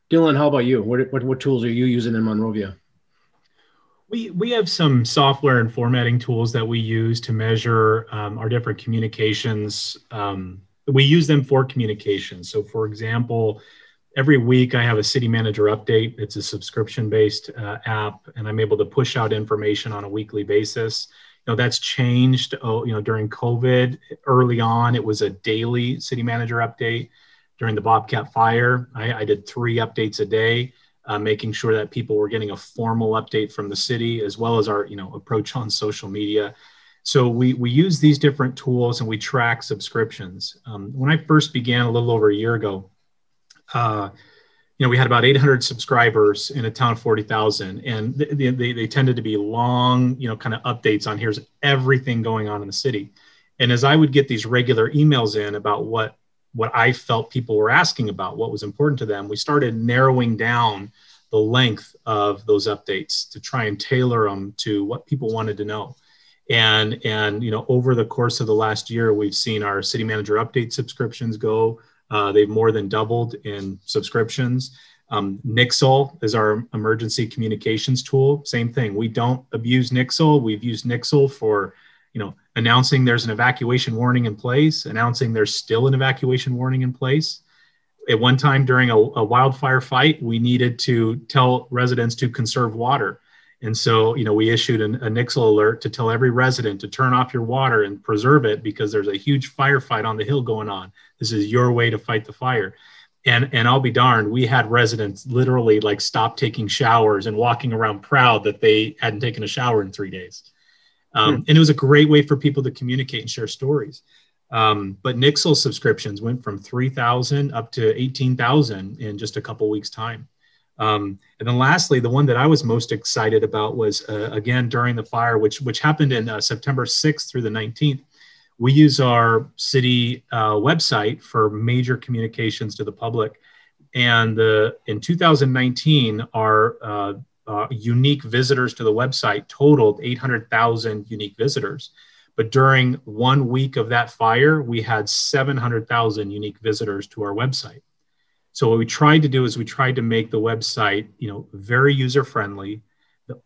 Dylan, how about you? What tools are you using in Monrovia? We have some software and formatting tools that we use to measure our different communications. We use them for communication. So, for example, every week I have a city manager update. It's a subscription-based app, and I'm able to push out information on a weekly basis. That's changed. During COVID, early on, it was a daily city manager update. During the Bobcat fire, I did 3 updates a day, making sure that people were getting a formal update from the city, as well as our approach on social media. So we use these different tools and we track subscriptions. When I first began a little over a year ago, uh, we had about 800 subscribers in a town of 40,000, and they tended to be long, kind of updates on here's everything going on in the city. And as I would get these regular emails in about what I felt people were asking about, what was important to them, we started narrowing down the length of those updates to try and tailor them to what people wanted to know. And over the course of the last year, we've seen our city manager update subscriptions go. They've more than doubled in subscriptions. Nixle is our emergency communications tool. Same thing. We don't abuse Nixle. We've used Nixle for, announcing there's an evacuation warning in place, announcing there's still an evacuation warning in place. At one time during a wildfire fight, we needed to tell residents to conserve water. And so, we issued a Nixle alert to tell every resident to turn off your water and preserve it because there's a huge firefight on the hill going on. This is your way to fight the fire. And I'll be darned, we had residents literally like stop taking showers and walking around proud that they hadn't taken a shower in 3 days. And it was a great way for people to communicate and share stories. But Nixle subscriptions went from 3,000 up to 18,000 in just a couple weeks' time. And then lastly, the one that I was most excited about was, again, during the fire, which happened in September 6th through the 19th. We use our city website for major communications to the public. And in 2019, our unique visitors to the website totaled 800,000 unique visitors. But during 1 week of that fire, we had 700,000 unique visitors to our website. So what we tried to do is we tried to make the website, very user-friendly,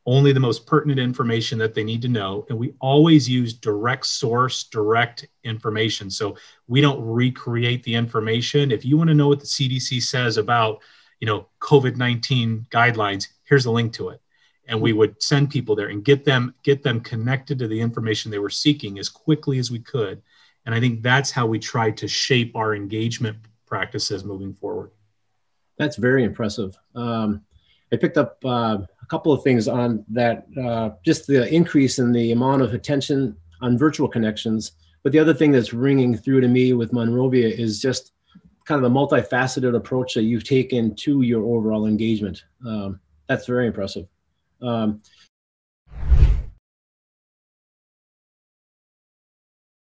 only the most pertinent information that they need to know. And we always use direct source, direct information. So we don't recreate the information. If you want to know what the CDC says about, COVID-19 guidelines, here's a link to it. And we would send people there and get them connected to the information they were seeking as quickly as we could. And I think that's how we tried to shape our engagement practices moving forward. That's very impressive. I picked up a couple of things on that, just the increase in the amount of attention on virtual connections. But the other thing that's ringing through to me with Monrovia is just kind of the multifaceted approach that you've taken to your overall engagement. That's very impressive.